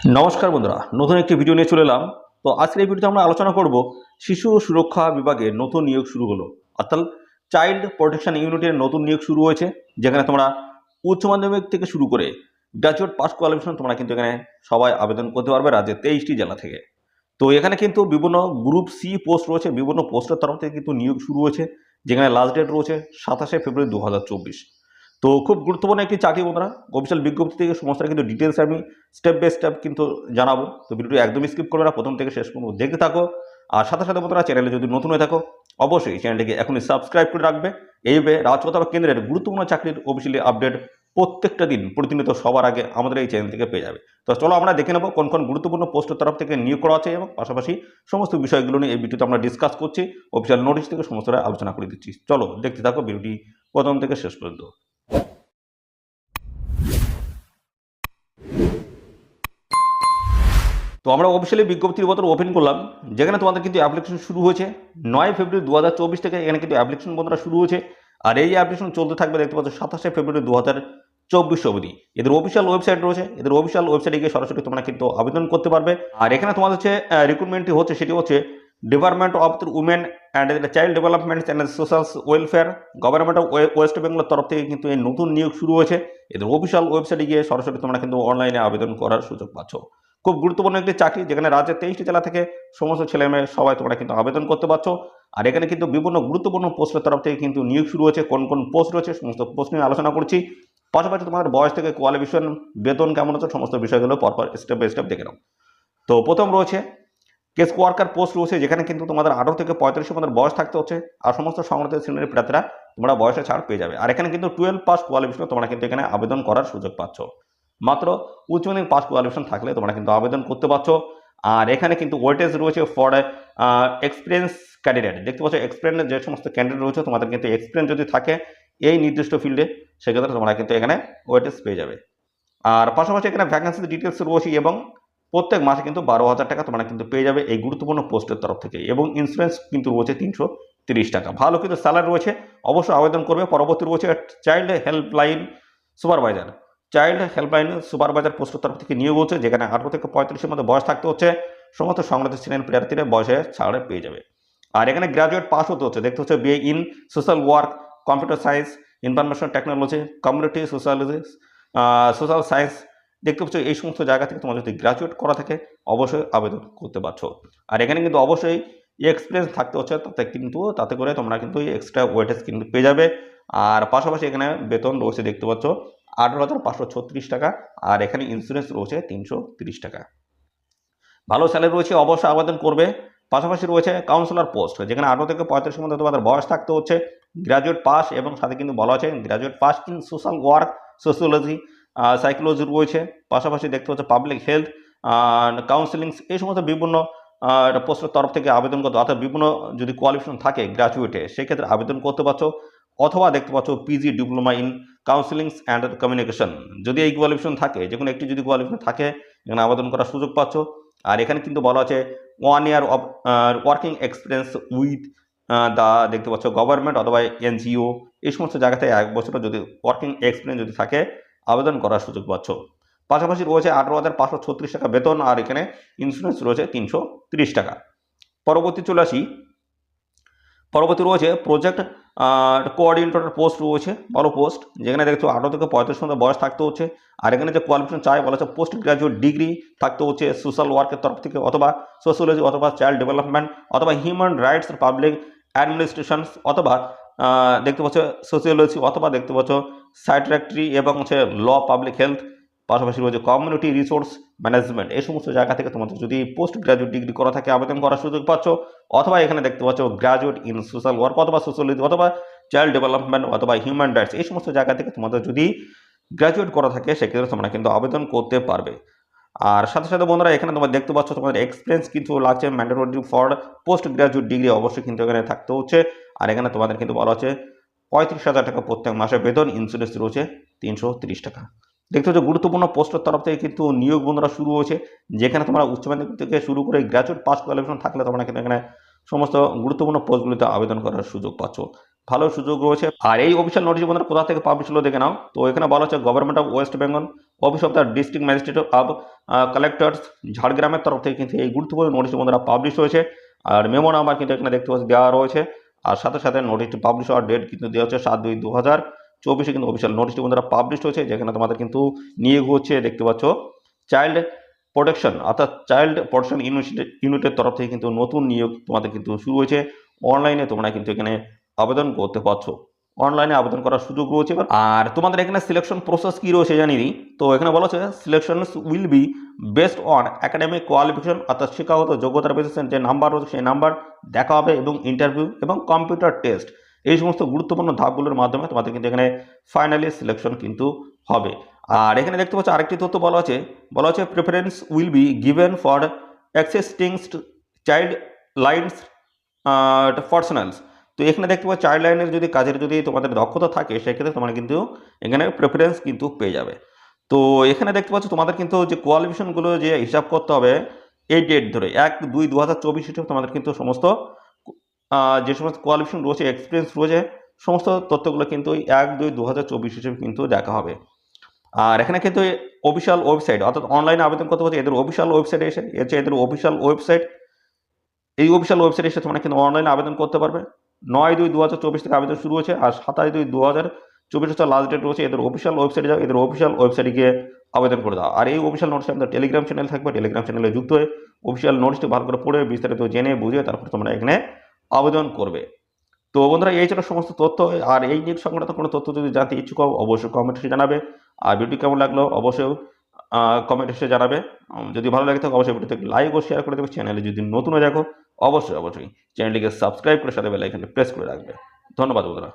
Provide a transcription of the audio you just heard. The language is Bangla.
নমস্কার বন্ধুরা, নতুন একটি ভিডিও নিয়ে চলে এলাম। তো আজকের এই ভিডিওতে আমরা আলোচনা করব শিশু সুরক্ষা বিভাগে নতুন নিয়োগ শুরু হলো, অর্থাৎ চাইল্ড প্রোটেকশন ইউনিটের নতুন নিয়োগ শুরু হয়েছে। যেখানে তোমরা উচ্চ মাধ্যমিক থেকে শুরু করে গ্র্যাজুয়েট পাস কোয়ালিফিকেশন তোমরা কিন্তু এখানে সবাই আবেদন করতে পারবে রাজ্যের 23টি জেলা থেকে। তো এখানে কিন্তু বিভিন্ন গ্রুপ সি পোস্ট রয়েছে, বিভিন্ন পোস্টের তরফ থেকে কিন্তু নিয়োগ শুরু হয়েছে, যেখানে লাস্ট ডেট রয়েছে 27শে ফেব্রুয়ারি 2024। তো খুব গুরুত্বপূর্ণ একটি চাকরি বন্ধুরা। অফিসিয়াল বিজ্ঞপ্তি থেকে সমস্ত কিন্তু ডিটেলস আমি স্টেপ বাই স্টেপ কিন্তু জানাবো। তো ভিডিওটি একদমই স্কিপ করবে না, প্রথম থেকে শেষ পর্যন্ত দেখতে থাকো। আর সাথে সাথে বন্ধুরা, চ্যানেলে যদি নতুন হয়ে থাকো অবশ্যই চ্যানেলটিকে এখনই সাবস্ক্রাইব করে রাখবে। এইভাবে রাজপথ বা কেন্দ্রের গুরুত্বপূর্ণ চাকরির অফিসিয়ালি আপডেট প্রত্যেকটা দিন প্রতিনিয়ত সবার আগে আমাদের এই চ্যানেল থেকে পেয়ে যাবে। তো চলো আমরা দেখে নেবো কোন কোন গুরুত্বপূর্ণ পোস্টের তরফ থেকে নিয়োগ করা আছে, এবং পাশাপাশি সমস্ত বিষয়গুলো নিয়ে এই ভিডিওতে আমরা ডিসকাস করছি। অফিসিয়াল নোটিশ থেকে সমস্ত আলোচনা করে দিচ্ছি। চলো দেখতে থাকো ভিডিওটি প্রথম থেকে শেষ পর্যন্ত। তো আমরা অফিসিয়ালি বিজ্ঞপ্তির বদল ওপেন করলাম, যেখানে তোমাদের কিন্তু অ্যাপ্লিকেশন শুরু হয়েছে 9 ফেব্রুয়ারি 2024 থেকে। এখানে কিন্তু অ্যাপ্লিকেশন বন্ধুরা শুরু হয়েছে, আর এই অ্যাপ্লিকেশন চলতে থাকবে দেখতে পাচ্ছ 27শে ফেব্রুয়ারি 2024 অবধি। এদের অফিসিয়াল ওয়েবসাইট রয়েছে, এদের অফিসিয়াল ওয়েবসাইটে গিয়ে সরাসরি তোমরা কিন্তু আবেদন করতে পারবে। আর এখানে তোমাদের হচ্ছে রিক্রুটমেন্টটি হচ্ছে, সেটি হচ্ছে department of women and child development and social welfare, government of West বেঙ্গলের তরফ থেকে কিন্তু এই নতুন নিয়োগ শুরু হয়েছে। এদের অফিসিয়াল ওয়েবসাইটে গিয়ে সরাসরি তোমরা কিন্তু অনলাইনে আবেদন করার সুযোগ পাচ্ছ। খুব গুরুত্বপূর্ণ একটি চাকরি, যেখানে রাজ্যের 23টি জেলা থেকে সমস্ত ছেলে মেয়ে সবাই তোমরা কিন্তু আবেদন করতে পারছো। আর এখানে কিন্তু বিভিন্ন গুরুত্বপূর্ণ পোস্টের তরফ থেকে কিন্তু নিয়োগ শুরু হয়েছে। কোন কোন পোস্ট রয়েছে সমস্ত পোস্ট নিয়ে আলোচনা করছি। পাশাপাশি তোমাদের বয়স থেকে কোয়ালিফিকেশন, বেতন কেমন হচ্ছে, সমস্ত বিষয়গুলো পরপর স্টেপ বাই স্টেপ দেখে নাও। তো প্রথম রয়েছে কেস ওয়ার্কার পোস্ট রয়েছে, যেখানে কিন্তু তোমাদের 18 থেকে 35 মধ্যে বয়স থাকতে হচ্ছে। আর সমস্ত সংরক্ষিত শ্রেণীর প্রার্থীরা তোমরা বয়সে ছাড় পেয়ে যাবে। আর এখানে কিন্তু 12 পাস কোয়ালিফিকেশন তোমরা কিন্তু এখানে আবেদন করার সুযোগ পাচ্ছ। মাত্র উচ্চ মাধ্যমিক পাস কোয়ালিফিকেশন থাকলে তোমরা কিন্তু আবেদন করতে পারছো। আর এখানে কিন্তু ওয়েটেজ রয়েছে ফর এক্সপিরিয়েন্স ক্যান্ডিডেট। দেখতে পাচ্ছ এক্সপিরিয়েন্স যে সমস্ত ক্যান্ডিডেট রয়েছে, তোমাদের কিন্তু এক্সপিরিয়েন্স যদি থাকে এই নির্দিষ্ট ফিল্ডে, সেক্ষেত্রে তোমরা কিন্তু এখানে ওয়েটেজ পেয়ে যাবে। আর পাশাপাশি এখানে ভ্যাকেন্সি ডিটেলস রয়েছে, এবং প্রত্যেক মাসে কিন্তু 12,000 টাকা তোমরা কিন্তু পেয়ে যাবে এই গুরুত্বপূর্ণ পোস্টের তরফ থেকে, এবং ইন্স্যুরেন্স কিন্তু রয়েছে 330 টাকা। ভালো কিন্তু স্যালারি রয়েছে, অবশ্যই আবেদন করবে। পরবর্তী রয়েছে child helpline supervisor. Child helpline supervisor পোস্টের তরফ থেকে নিয়োগ হচ্ছে, যেখানে 18 থেকে 35 মধ্যে বয়স থাকতে হচ্ছে। সমস্ত সংরক্ষিত শ্রেণীর প্রার্থীরা বয়সে ছাড়ে পেয়ে যাবে। আর এখানে গ্রাজুয়েট পাস হতে হচ্ছে, দেখতে হচ্ছে BA in social work, computer science, information technology, community sociology, social science. দেখতে পাচ্ছ এই সমস্ত জায়গা থেকে তোমার যদি গ্রাজুয়েট করা থাকে অবশ্যই আবেদন করতে পারছো। আর এখানে কিন্তু অবশ্যই এক্সপিরিয়েন্স থাকতে হচ্ছে, তাতে করে তোমরা কিন্তু এক্সট্রা ওয়েটেজ কিন্তু পেয়ে যাবে। আর পাশাপাশি এখানে বেতন রয়েছে দেখতে পাচ্ছ 18,536 টাকা। আর এখানে ইন্স্যুরেন্স রয়েছে 330 টাকা। ভালো স্যালারি রয়েছে, অবশ্যই আবেদন করবে। পাশাপাশি রয়েছে কাউন্সিলর পোস্ট, যেখানে 18 থেকে 35 মধ্যে তোমাদের বয়স থাকতে হচ্ছে, গ্রাজুয়েট পাস, এবং সাথে কিন্তু বলা আছে graduate pass in social work, sociology, psychology রয়েছে। পাশাপাশি দেখতে হচ্ছে পাবলিক হেলথ, কাউন্সিলিং, এই সমস্ত বিভিন্ন পোস্টের তরফ থেকে আবেদন করতে, অর্থাৎ বিভিন্ন যদি কোয়ালিফিকেশন থাকে গ্রাজুয়েটে, সেক্ষেত্রে আবেদন করতে পারছো। অথবা দেখতে পাচ্ছ PG diploma in counselling and communication, যদি এই কোয়ালিফিকেশন থাকে, যে কোনো একটি যদি কোয়ালিফিকেশন থাকে, এখানে আবেদন করার সুযোগ পাচ্ছ। আর এখানে কিন্তু বলা আছে 1 year of working experience with দেখতে পাচ্ছ গভর্নমেন্ট অথবা এনজিও, এই সমস্ত জায়গাতে 1 বছরের যদি ওয়ার্কিং এক্সপিরিয়েন্স যদি থাকে আবেদন করার সুযোগ পাচ্ছ। পাশাপাশি রয়েছে 18,536 টাকা বেতন। আর এখানে ইন্স্যুরেন্স রয়েছে 330 টাকা। পরবর্তী রয়েছে প্রজেক্ট কোঅর্ডিনেটর পোস্ট রয়েছে, ভালো পোস্ট, যেখানে দেখছো 18 থেকে 35 মধ্যে বয়স থাকতে হচ্ছে। আর এখানে যে কোয়ালিফিকেশন চাই বলা হচ্ছে পোস্ট গ্রাজুয়েট ডিগ্রি থাকতে হচ্ছে সোশ্যাল ওয়ার্কের তরফ থেকে, অথবা সোশিওলজি, অথবা চাইল্ড ডেভেলপমেন্ট, অথবা হিউম্যান রাইটস পাবলিক অ্যাডমিনিস্ট্রেশন, অথবা দেখতে পাচ্ছ সোশিওলজি, অথবা দেখতে পাচ্ছ সাইট্রাক্টরি, এবং হচ্ছে ল পাবলিক হেলথ। পাশাপাশি রয়েছে কমিউনিটি রিসোর্স ম্যানেজমেন্ট। এই সমস্ত জায়গা থেকে তোমাদের যদি পোস্ট গ্রাজুয়েট ডিগ্রি করা থাকে আবেদন করার সুযোগ পাচ্ছ। অথবা এখানে দেখতে পাচ্ছ গ্রাজুয়েট ইন সোশ্যাল ওয়ার্ক, অথবা সোশিওলজি, অথবা চাইল্ড ডেভেলপমেন্ট, অথবা হিউম্যান রাইটস, এই সমস্ত জায়গা থেকে তোমাদের যদি গ্রাজুয়েট করা থাকে সেক্ষেত্রে তোমরা কিন্তু আবেদন করতে পারবে। আর সাথে সাথে বন্ধুরা, এখানে তোমরা দেখতে পাচ্ছ তোমাদের এক্সপিরিয়েন্স কিন্তু লাগছে mandatory for post graduate degree, অবশ্যই কিন্তু এখানে থাকতে হচ্ছে। আর এখানে তোমাদের কিন্তু বলা হচ্ছে 35,000 টাকা প্রত্যেক মাসে বেতন, ইন্স্যুরেন্স রয়েছে 330 টাকা। দেখতে হচ্ছে গুরুত্বপূর্ণ পোস্টের তরফ থেকে কিন্তু নিয়োগ বন্ধুরা শুরু হয়েছে, যেখানে তোমরা উচ্চ মাধ্যমিক থেকে শুরু করে গ্রাজুয়েট পাস কোয়ালিফিকেশন থাকলে তোমরা কিন্তু এখানে সমস্ত গুরুত্বপূর্ণ পোস্টগুলিতে আবেদন করার সুযোগ পাচ্ছ। ভালো সুযোগ রয়েছে। আর এই অফিসিয়াল নোটিশ বন্ধুরা কোথা থেকে পাবলিশ হলো দেখে নাও। তো এখানে বলা হচ্ছে government of West Bengal, office of the district magistrate of collectors ঝাড়গ্রামের তরফ থেকে কিন্তু এই গুরুত্বপূর্ণ নোটিশ বন্ধুরা পাবলিশ হয়েছে। আর মেমো নাম্বার কিন্তু এখানে দেখতে পাচ্ছি দেওয়া রয়েছে। আর সাথে সাথে নোটিশটি পাবলিশ হওয়ার ডেট কিন্তু দেওয়া হচ্ছে 7/2/2024 কিন্তু অফিসিয়াল নোটিশটি বন্ধুরা পাবলিশ হয়েছে, যেখানে তোমাদের কিন্তু নিয়োগ হচ্ছে দেখতে পাচ্ছ চাইল্ড প্রোটেকশন অর্থাৎ চাইল্ড প্রোটেকশন ইউনিটের তরফ থেকে কিন্তু নতুন নিয়োগ তোমাদের কিন্তু শুরু হয়েছে। অনলাইনে তোমরা কিন্তু এখানে আবেদন করতে পারছো, অনলাইনে আবেদন করার সুযোগ রয়েছে। আর তোমাদের এখানে সিলেকশন প্রসেস কি রয়েছে জানিয়ে দিই। তো এখানে বলা হচ্ছে selection will be based on academic qualification অর্থাৎ শিক্ষাগত যোগ্যতার বেসিসে যে নাম্বার রয়েছে সেই নাম্বার দেখা হবে, এবং ইন্টারভিউ এবং কম্পিউটার টেস্ট এই সমস্ত গুরুত্বপূর্ণ ধাপগুলোর মাধ্যমে তোমাদের কিন্তু এখানে ফাইনালি সিলেকশন কিন্তু হবে। আর এখানে দেখতে পাচ্ছ আরেকটি তথ্য বলা আছে preference will be given for existing child lines personals. তো এখানে দেখতে পাচ্ছ চাইল্ড লাইনের যদি কাজের যদি তোমাদের দক্ষতা থাকে সেক্ষেত্রে তোমরা কিন্তু এখানে প্রেফারেন্স কিন্তু পেয়ে যাবে। তো এখানে দেখতে পাচ্ছ তোমাদের কিন্তু যে কোয়ালিফিকেশনগুলো যে হিসাব করতে হবে এই ডেট ধরে 1/2/2024 হিসেবে তোমাদের কিন্তু সমস্ত যে সমস্ত কোয়ালিফিকেশন রয়েছে এক্সপিরিয়েন্স রয়েছে সমস্ত তথ্যগুলো কিন্তু 1/2/2024 হিসেবে কিন্তু দেখা হবে। আর এখানে কিন্তু অফিসিয়াল ওয়েবসাইট অর্থাৎ অনলাইনে আবেদন করতে পারছে এদের অফিসিয়াল ওয়েবসাইটে এসে, এদের অফিসিয়াল ওয়েবসাইট, এই অফিসিয়াল ওয়েবসাইটে এসে তোমরা কিন্তু অনলাইনে আবেদন করতে পারবে। 9/2/2024 থেকে আবেদন শুরু হয়েছে, আর 27/2/2024 হচ্ছে লাস্ট ডেট রয়েছে। এদের অফিসিয়াল ওয়েবসাইটে যাও, এদের অফিসিয়াল ওয়েবসাইটে গিয়ে আবেদন করে দাও। আর এই অফিসিয়াল নোটিশে আমাদের টেলিগ্রাম চ্যানেল থাকবে, টেলিগ্রাম চ্যানেলে যুক্ত হয়ে অফিসিয়াল নোটিশটি ভালো করে পড়ে বিস্তারিত জেনে বুঝে তারপর তোমরা এখানে আবেদন করবে। তো বন্ধুরা এই ছিল সমস্ত তথ্য। আর এই নিয়োগ সংক্রান্ত কোনো তথ্য যদি জানতে ইচ্ছুক হও অবশ্যই কমেন্ট এসে জানাবে। আর ভিডিও কেমন লাগলো অবশ্যই কমেন্ট এসে জানাবে। যদি ভালো লাগে থাকে অবশ্যই ভিডিওতে লাইক ও শেয়ার করে দেবে। চ্যানেলে যদি নতুন হয়ে দেখো অবশ্যই চ্যানেলটিকে সাবস্ক্রাইব করে সাথে বেল আইকনটি প্রেস করে রাখবে। ধন্যবাদ বন্ধুরা।